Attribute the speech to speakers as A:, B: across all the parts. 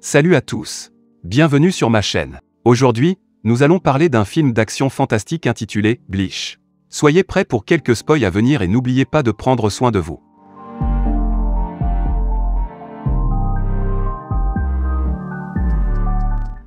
A: Salut à tous. Bienvenue sur ma chaîne. Aujourd'hui, nous allons parler d'un film d'action fantastique intitulé Bleach. Soyez prêts pour quelques spoils à venir et n'oubliez pas de prendre soin de vous.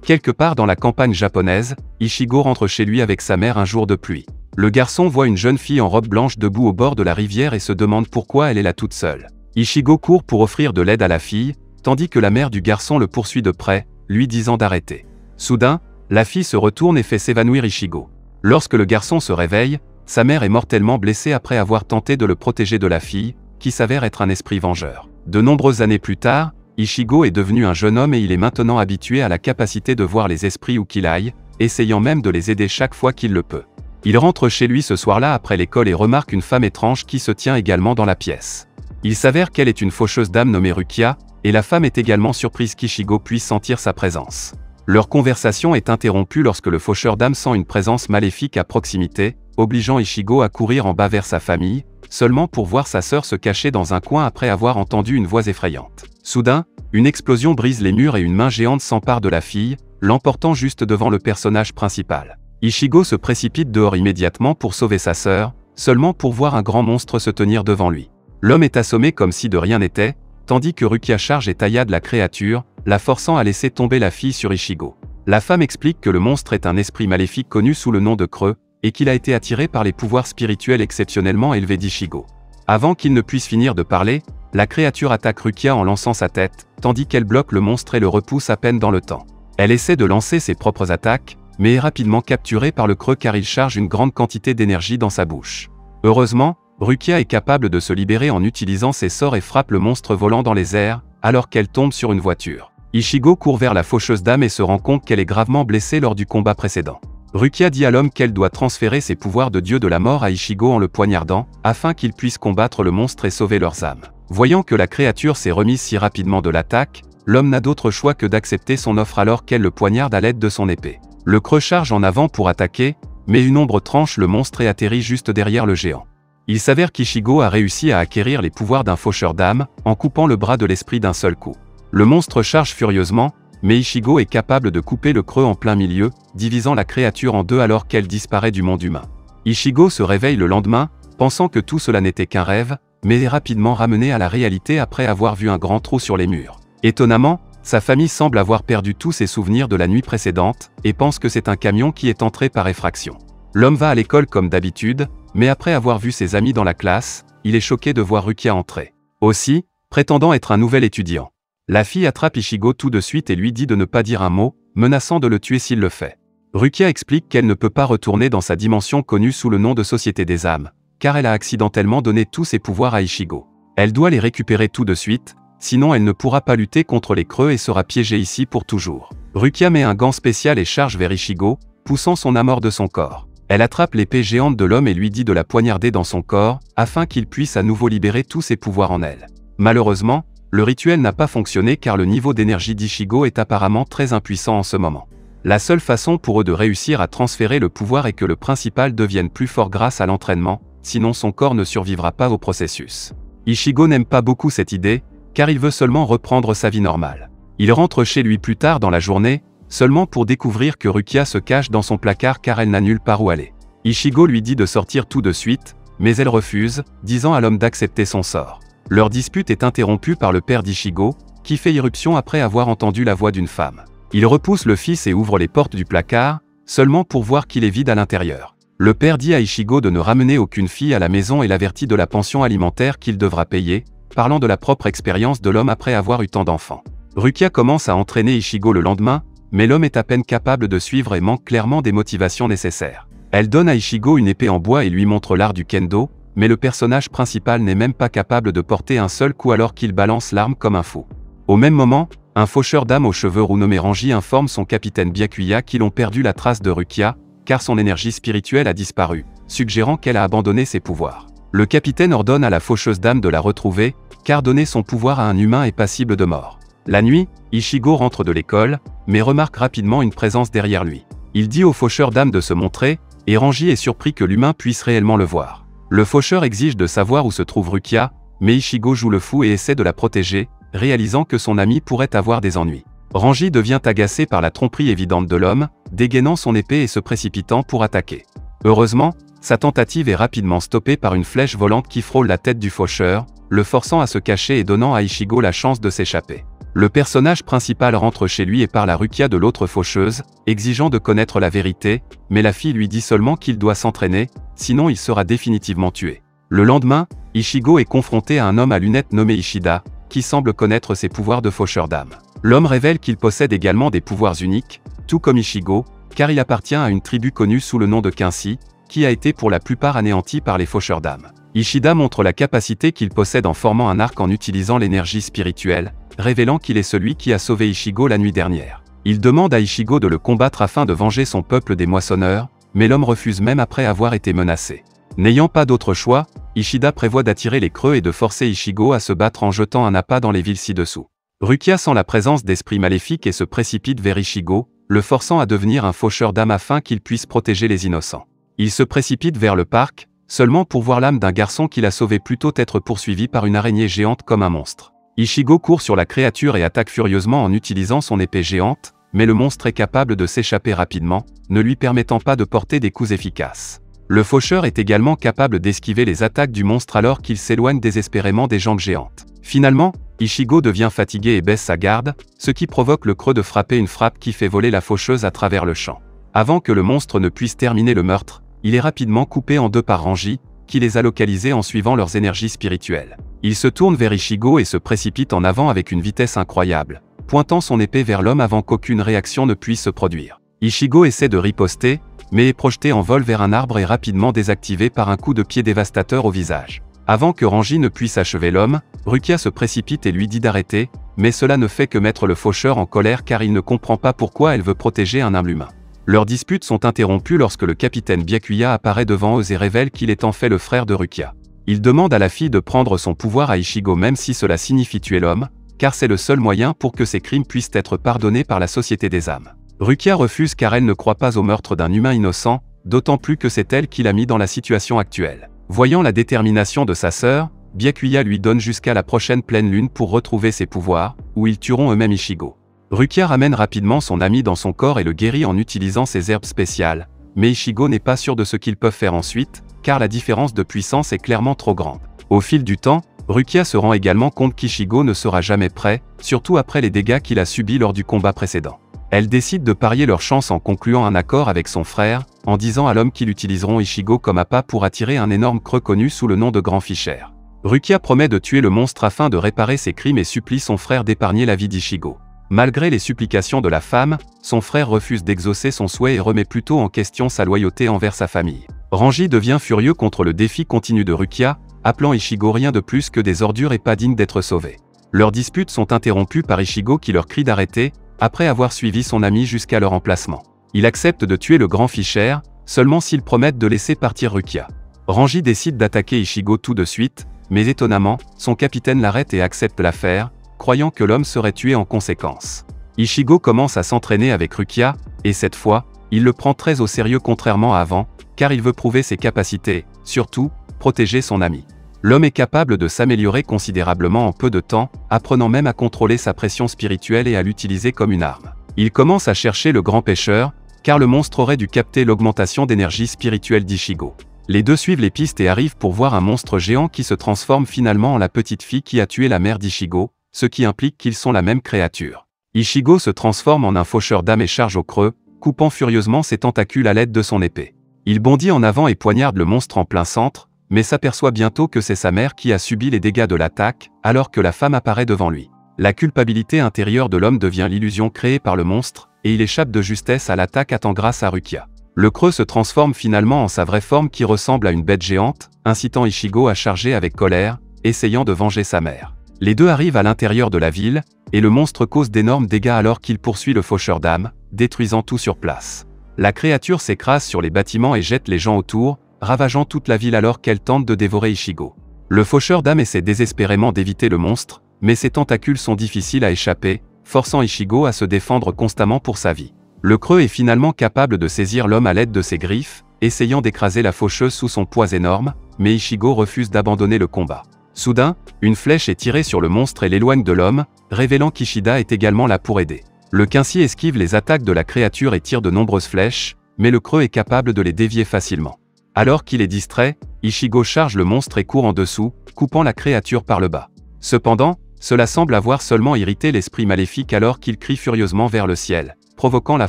A: Quelque part dans la campagne japonaise, Ichigo rentre chez lui avec sa mère un jour de pluie. Le garçon voit une jeune fille en robe blanche debout au bord de la rivière et se demande pourquoi elle est là toute seule. Ichigo court pour offrir de l'aide à la fille, tandis que la mère du garçon le poursuit de près, lui disant d'arrêter. Soudain, la fille se retourne et fait s'évanouir Ichigo. Lorsque le garçon se réveille, sa mère est mortellement blessée après avoir tenté de le protéger de la fille, qui s'avère être un esprit vengeur. De nombreuses années plus tard, Ichigo est devenu un jeune homme et il est maintenant habitué à la capacité de voir les esprits où qu'il aille, essayant même de les aider chaque fois qu'il le peut. Il rentre chez lui ce soir-là après l'école et remarque une femme étrange qui se tient également dans la pièce. Il s'avère qu'elle est une faucheuse d'âme nommée Rukia, et la femme est également surprise qu'Ichigo puisse sentir sa présence. Leur conversation est interrompue lorsque le faucheur d'âme sent une présence maléfique à proximité, obligeant Ichigo à courir en bas vers sa famille, seulement pour voir sa sœur se cacher dans un coin après avoir entendu une voix effrayante. Soudain, une explosion brise les murs et une main géante s'empare de la fille, l'emportant juste devant le personnage principal. Ichigo se précipite dehors immédiatement pour sauver sa sœur, seulement pour voir un grand monstre se tenir devant lui. L'homme est assommé comme si de rien n'était, tandis que Rukia charge et taillade la créature, la forçant à laisser tomber la fille sur Ichigo. La femme explique que le monstre est un esprit maléfique connu sous le nom de Creux, et qu'il a été attiré par les pouvoirs spirituels exceptionnellement élevés d'Ichigo. Avant qu'il ne puisse finir de parler, la créature attaque Rukia en lançant sa tête, tandis qu'elle bloque le monstre et le repousse à peine dans le temps. Elle essaie de lancer ses propres attaques, mais est rapidement capturée par le Creux car il charge une grande quantité d'énergie dans sa bouche. Heureusement, Rukia est capable de se libérer en utilisant ses sorts et frappe le monstre volant dans les airs, alors qu'elle tombe sur une voiture. Ichigo court vers la faucheuse d'âme et se rend compte qu'elle est gravement blessée lors du combat précédent. Rukia dit à l'homme qu'elle doit transférer ses pouvoirs de dieu de la mort à Ichigo en le poignardant, afin qu'il puisse combattre le monstre et sauver leurs âmes. Voyant que la créature s'est remise si rapidement de l'attaque, l'homme n'a d'autre choix que d'accepter son offre alors qu'elle le poignarde à l'aide de son épée. Le Creux charge en avant pour attaquer, mais une ombre tranche le monstre et atterrit juste derrière le géant. Il s'avère qu'Ichigo a réussi à acquérir les pouvoirs d'un faucheur d'âme, en coupant le bras de l'esprit d'un seul coup. Le monstre charge furieusement, mais Ichigo est capable de couper le Creux en plein milieu, divisant la créature en deux alors qu'elle disparaît du monde humain. Ichigo se réveille le lendemain, pensant que tout cela n'était qu'un rêve, mais est rapidement ramené à la réalité après avoir vu un grand trou sur les murs. Étonnamment, sa famille semble avoir perdu tous ses souvenirs de la nuit précédente, et pense que c'est un camion qui est entré par effraction. L'homme va à l'école comme d'habitude, mais après avoir vu ses amis dans la classe, il est choqué de voir Rukia entrer. Aussi, prétendant être un nouvel étudiant. La fille attrape Ichigo tout de suite et lui dit de ne pas dire un mot, menaçant de le tuer s'il le fait. Rukia explique qu'elle ne peut pas retourner dans sa dimension connue sous le nom de Société des âmes, car elle a accidentellement donné tous ses pouvoirs à Ichigo. Elle doit les récupérer tout de suite, sinon elle ne pourra pas lutter contre les Creux et sera piégée ici pour toujours. Rukia met un gant spécial et charge vers Ichigo, poussant son âme hors de son corps. Elle attrape l'épée géante de l'homme et lui dit de la poignarder dans son corps, afin qu'il puisse à nouveau libérer tous ses pouvoirs en elle. Malheureusement, le rituel n'a pas fonctionné car le niveau d'énergie d'Ichigo est apparemment très impuissant en ce moment. La seule façon pour eux de réussir à transférer le pouvoir est que le principal devienne plus fort grâce à l'entraînement, sinon son corps ne survivra pas au processus. Ichigo n'aime pas beaucoup cette idée, car il veut seulement reprendre sa vie normale. Il rentre chez lui plus tard dans la journée, seulement pour découvrir que Rukia se cache dans son placard car elle n'a nulle part où aller. Ichigo lui dit de sortir tout de suite, mais elle refuse, disant à l'homme d'accepter son sort. Leur dispute est interrompue par le père d'Ichigo, qui fait irruption après avoir entendu la voix d'une femme. Il repousse le fils et ouvre les portes du placard, seulement pour voir qu'il est vide à l'intérieur. Le père dit à Ichigo de ne ramener aucune fille à la maison et l'avertit de la pension alimentaire qu'il devra payer, parlant de la propre expérience de l'homme après avoir eu tant d'enfants. Rukia commence à entraîner Ichigo le lendemain, mais l'homme est à peine capable de suivre et manque clairement des motivations nécessaires. Elle donne à Ichigo une épée en bois et lui montre l'art du kendo, mais le personnage principal n'est même pas capable de porter un seul coup alors qu'il balance l'arme comme un fou. Au même moment, un faucheur d'âme aux cheveux roux nommé Ranji informe son capitaine Byakuya qu'ils ont perdu la trace de Rukia, car son énergie spirituelle a disparu, suggérant qu'elle a abandonné ses pouvoirs. Le capitaine ordonne à la faucheuse d'âme de la retrouver, car donner son pouvoir à un humain est passible de mort. La nuit, Ichigo rentre de l'école, mais remarque rapidement une présence derrière lui. Il dit au faucheur d'âme de se montrer, et Ranji est surpris que l'humain puisse réellement le voir. Le faucheur exige de savoir où se trouve Rukia, mais Ichigo joue le fou et essaie de la protéger, réalisant que son ami pourrait avoir des ennuis. Ranji devient agacé par la tromperie évidente de l'homme, dégainant son épée et se précipitant pour attaquer. Heureusement, sa tentative est rapidement stoppée par une flèche volante qui frôle la tête du faucheur, le forçant à se cacher et donnant à Ichigo la chance de s'échapper. Le personnage principal rentre chez lui et parle à Rukia de l'autre faucheuse, exigeant de connaître la vérité, mais la fille lui dit seulement qu'il doit s'entraîner, sinon il sera définitivement tué. Le lendemain, Ichigo est confronté à un homme à lunettes nommé Ishida, qui semble connaître ses pouvoirs de faucheur d'âme. L'homme révèle qu'il possède également des pouvoirs uniques, tout comme Ichigo, car il appartient à une tribu connue sous le nom de Quincy, qui a été pour la plupart anéantie par les faucheurs d'âme. Ishida montre la capacité qu'il possède en formant un arc en utilisant l'énergie spirituelle, révélant qu'il est celui qui a sauvé Ichigo la nuit dernière. Il demande à Ichigo de le combattre afin de venger son peuple des moissonneurs, mais l'homme refuse même après avoir été menacé. N'ayant pas d'autre choix, Ishida prévoit d'attirer les creux et de forcer Ichigo à se battre en jetant un appât dans les villes ci-dessous. Rukia sent la présence d'esprits maléfiques et se précipite vers Ichigo, le forçant à devenir un faucheur d'âme afin qu'il puisse protéger les innocents. Il se précipite vers le parc, seulement pour voir l'âme d'un garçon qu'il a sauvé plutôt être poursuivi par une araignée géante comme un monstre. Ichigo court sur la créature et attaque furieusement en utilisant son épée géante, mais le monstre est capable de s'échapper rapidement, ne lui permettant pas de porter des coups efficaces. Le faucheur est également capable d'esquiver les attaques du monstre alors qu'il s'éloigne désespérément des jambes géantes. Finalement, Ichigo devient fatigué et baisse sa garde, ce qui provoque le creux de frapper une frappe qui fait voler la faucheuse à travers le champ. Avant que le monstre ne puisse terminer le meurtre, il est rapidement coupé en deux par Ranji, qui les a localisés en suivant leurs énergies spirituelles. Il se tourne vers Ichigo et se précipite en avant avec une vitesse incroyable, pointant son épée vers l'homme avant qu'aucune réaction ne puisse se produire. Ichigo essaie de riposter, mais est projeté en vol vers un arbre et rapidement désactivé par un coup de pied dévastateur au visage. Avant que Ranji ne puisse achever l'homme, Rukia se précipite et lui dit d'arrêter, mais cela ne fait que mettre le faucheur en colère car il ne comprend pas pourquoi elle veut protéger un âme humain. Leurs disputes sont interrompues lorsque le capitaine Byakuya apparaît devant eux et révèle qu'il est en fait le frère de Rukia. Il demande à la fille de prendre son pouvoir à Ichigo même si cela signifie tuer l'homme, car c'est le seul moyen pour que ses crimes puissent être pardonnés par la société des âmes. Rukia refuse car elle ne croit pas au meurtre d'un humain innocent, d'autant plus que c'est elle qui l'a mis dans la situation actuelle. Voyant la détermination de sa sœur, Byakuya lui donne jusqu'à la prochaine pleine lune pour retrouver ses pouvoirs, ou ils tueront eux-mêmes Ichigo. Rukia ramène rapidement son ami dans son corps et le guérit en utilisant ses herbes spéciales, mais Ichigo n'est pas sûr de ce qu'ils peuvent faire ensuite, car la différence de puissance est clairement trop grande. Au fil du temps, Rukia se rend également compte qu'Ichigo ne sera jamais prêt, surtout après les dégâts qu'il a subis lors du combat précédent. Elle décide de parier leur chance en concluant un accord avec son frère, en disant à l'homme qu'ils utiliseront Ichigo comme appât pour attirer un énorme creux connu sous le nom de Grand Fischer. Rukia promet de tuer le monstre afin de réparer ses crimes et supplie son frère d'épargner la vie d'Ichigo. Malgré les supplications de la femme, son frère refuse d'exaucer son souhait et remet plutôt en question sa loyauté envers sa famille. Ranji devient furieux contre le défi continu de Rukia, appelant Ichigo rien de plus que des ordures et pas dignes d'être sauvés. Leurs disputes sont interrompues par Ichigo qui leur crie d'arrêter, après avoir suivi son ami jusqu'à leur emplacement. Il accepte de tuer le grand Fischer, seulement s'ils promettent de laisser partir Rukia. Ranji décide d'attaquer Ichigo tout de suite, mais étonnamment, son capitaine l'arrête et accepte l'affaire, croyant que l'homme serait tué en conséquence. Ichigo commence à s'entraîner avec Rukia, et cette fois, il le prend très au sérieux contrairement à avant, car il veut prouver ses capacités, surtout, protéger son ami. L'homme est capable de s'améliorer considérablement en peu de temps, apprenant même à contrôler sa pression spirituelle et à l'utiliser comme une arme. Il commence à chercher le grand pêcheur, car le monstre aurait dû capter l'augmentation d'énergie spirituelle d'Ichigo. Les deux suivent les pistes et arrivent pour voir un monstre géant qui se transforme finalement en la petite fille qui a tué la mère d'Ichigo, ce qui implique qu'ils sont la même créature. Ichigo se transforme en un faucheur d'âme et charge au creux, coupant furieusement ses tentacules à l'aide de son épée. Il bondit en avant et poignarde le monstre en plein centre, mais s'aperçoit bientôt que c'est sa mère qui a subi les dégâts de l'attaque, alors que la femme apparaît devant lui. La culpabilité intérieure de l'homme devient l'illusion créée par le monstre, et il échappe de justesse à l'attaque grâce à Rukia. Le creux se transforme finalement en sa vraie forme qui ressemble à une bête géante, incitant Ichigo à charger avec colère, essayant de venger sa mère. Les deux arrivent à l'intérieur de la ville, et le monstre cause d'énormes dégâts alors qu'il poursuit le faucheur d'âme, détruisant tout sur place. La créature s'écrase sur les bâtiments et jette les gens autour, ravageant toute la ville alors qu'elle tente de dévorer Ichigo. Le faucheur d'âme essaie désespérément d'éviter le monstre, mais ses tentacules sont difficiles à échapper, forçant Ichigo à se défendre constamment pour sa vie. Le creux est finalement capable de saisir l'homme à l'aide de ses griffes, essayant d'écraser la faucheuse sous son poids énorme, mais Ichigo refuse d'abandonner le combat. Soudain, une flèche est tirée sur le monstre et l'éloigne de l'homme, révélant qu'Ishida est également là pour aider. Le Quincy esquive les attaques de la créature et tire de nombreuses flèches, mais le creux est capable de les dévier facilement. Alors qu'il est distrait, Ichigo charge le monstre et court en dessous, coupant la créature par le bas. Cependant, cela semble avoir seulement irrité l'esprit maléfique alors qu'il crie furieusement vers le ciel, provoquant la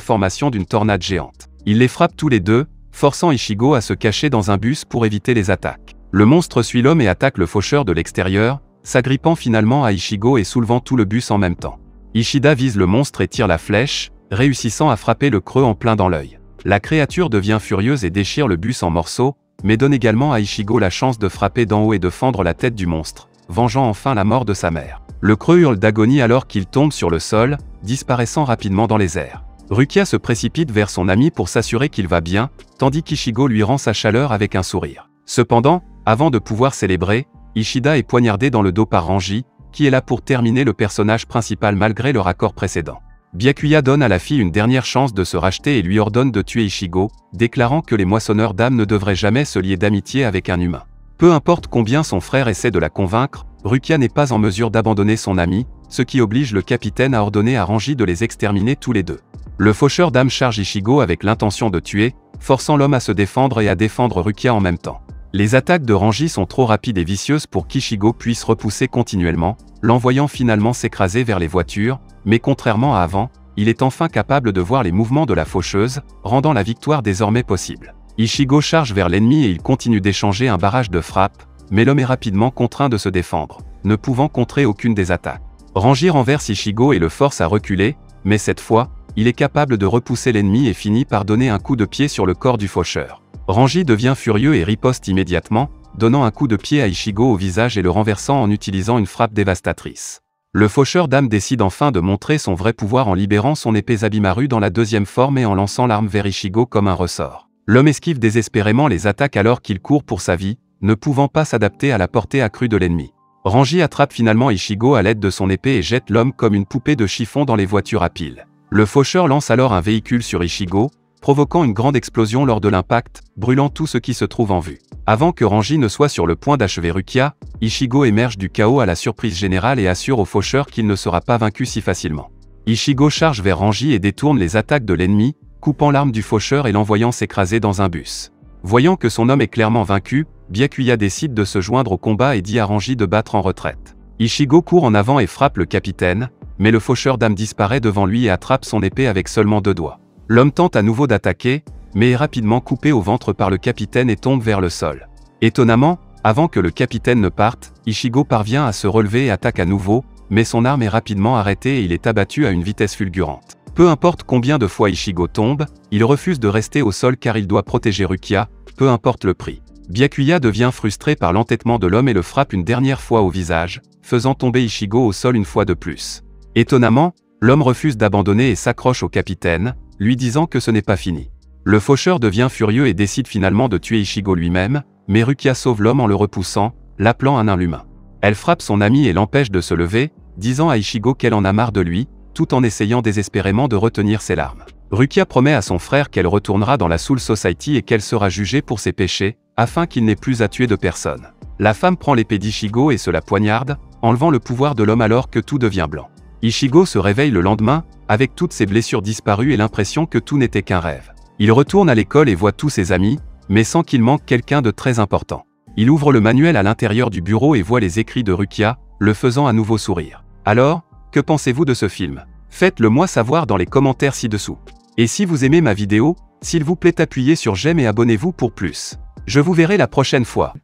A: formation d'une tornade géante. Il les frappe tous les deux, forçant Ichigo à se cacher dans un bus pour éviter les attaques. Le monstre suit l'homme et attaque le faucheur de l'extérieur, s'agrippant finalement à Ichigo et soulevant tout le bus en même temps. Ishida vise le monstre et tire la flèche, réussissant à frapper le creux en plein dans l'œil. La créature devient furieuse et déchire le bus en morceaux, mais donne également à Ichigo la chance de frapper d'en haut et de fendre la tête du monstre, vengeant enfin la mort de sa mère. Le creux hurle d'agonie alors qu'il tombe sur le sol, disparaissant rapidement dans les airs. Rukia se précipite vers son ami pour s'assurer qu'il va bien, tandis qu'Ichigo lui rend sa chaleur avec un sourire. Cependant, avant de pouvoir célébrer, Ishida est poignardé dans le dos par Ranji, qui est là pour terminer le personnage principal malgré le raccord précédent. Byakuya donne à la fille une dernière chance de se racheter et lui ordonne de tuer Ichigo, déclarant que les moissonneurs d'âmes ne devraient jamais se lier d'amitié avec un humain. Peu importe combien son frère essaie de la convaincre, Rukia n'est pas en mesure d'abandonner son ami, ce qui oblige le capitaine à ordonner à Ranji de les exterminer tous les deux. Le faucheur d'âmes charge Ichigo avec l'intention de tuer, forçant l'homme à se défendre et à défendre Rukia en même temps. Les attaques de Ranji sont trop rapides et vicieuses pour qu'Ichigo puisse repousser continuellement, l'envoyant finalement s'écraser vers les voitures, mais contrairement à avant, il est enfin capable de voir les mouvements de la faucheuse, rendant la victoire désormais possible. Ichigo charge vers l'ennemi et il continue d'échanger un barrage de frappes, mais l'homme est rapidement contraint de se défendre, ne pouvant contrer aucune des attaques. Ranji renverse Ichigo et le force à reculer, mais cette fois, il est capable de repousser l'ennemi et finit par donner un coup de pied sur le corps du faucheur. Ranji devient furieux et riposte immédiatement, donnant un coup de pied à Ichigo au visage et le renversant en utilisant une frappe dévastatrice. Le faucheur d'âme décide enfin de montrer son vrai pouvoir en libérant son épée Zabimaru dans la deuxième forme et en lançant l'arme vers Ichigo comme un ressort. L'homme esquive désespérément les attaques alors qu'il court pour sa vie, ne pouvant pas s'adapter à la portée accrue de l'ennemi. Ranji attrape finalement Ichigo à l'aide de son épée et jette l'homme comme une poupée de chiffon dans les voitures à piles. Le faucheur lance alors un véhicule sur Ichigo, provoquant une grande explosion lors de l'impact, brûlant tout ce qui se trouve en vue. Avant que Ranji ne soit sur le point d'achever Rukia, Ichigo émerge du chaos à la surprise générale et assure au faucheur qu'il ne sera pas vaincu si facilement. Ichigo charge vers Ranji et détourne les attaques de l'ennemi, coupant l'arme du faucheur et l'envoyant s'écraser dans un bus. Voyant que son homme est clairement vaincu, Byakuya décide de se joindre au combat et dit à Ranji de battre en retraite. Ichigo court en avant et frappe le capitaine, mais le faucheur d'âme disparaît devant lui et attrape son épée avec seulement 2 doigts. L'homme tente à nouveau d'attaquer, mais est rapidement coupé au ventre par le capitaine et tombe vers le sol. Étonnamment, avant que le capitaine ne parte, Ichigo parvient à se relever et attaque à nouveau, mais son arme est rapidement arrêtée et il est abattu à une vitesse fulgurante. Peu importe combien de fois Ichigo tombe, il refuse de rester au sol car il doit protéger Rukia, peu importe le prix. Byakuya devient frustré par l'entêtement de l'homme et le frappe une dernière fois au visage, faisant tomber Ichigo au sol une fois de plus. Étonnamment, l'homme refuse d'abandonner et s'accroche au capitaine, lui disant que ce n'est pas fini. Le faucheur devient furieux et décide finalement de tuer Ichigo lui-même, mais Rukia sauve l'homme en le repoussant, l'appelant un inhumain. Elle frappe son ami et l'empêche de se lever, disant à Ichigo qu'elle en a marre de lui, tout en essayant désespérément de retenir ses larmes. Rukia promet à son frère qu'elle retournera dans la Soul Society et qu'elle sera jugée pour ses péchés, afin qu'il n'ait plus à tuer de personne. La femme prend l'épée d'Ichigo et se la poignarde, enlevant le pouvoir de l'homme alors que tout devient blanc. Ichigo se réveille le lendemain, avec toutes ses blessures disparues et l'impression que tout n'était qu'un rêve. Il retourne à l'école et voit tous ses amis, mais sans qu'il manque quelqu'un de très important. Il ouvre le manuel à l'intérieur du bureau et voit les écrits de Rukia, le faisant à nouveau sourire. Alors, que pensez-vous de ce film? Faites-le moi savoir dans les commentaires ci-dessous. Et si vous aimez ma vidéo, s'il vous plaît appuyez sur j'aime et abonnez-vous pour plus. Je vous verrai la prochaine fois.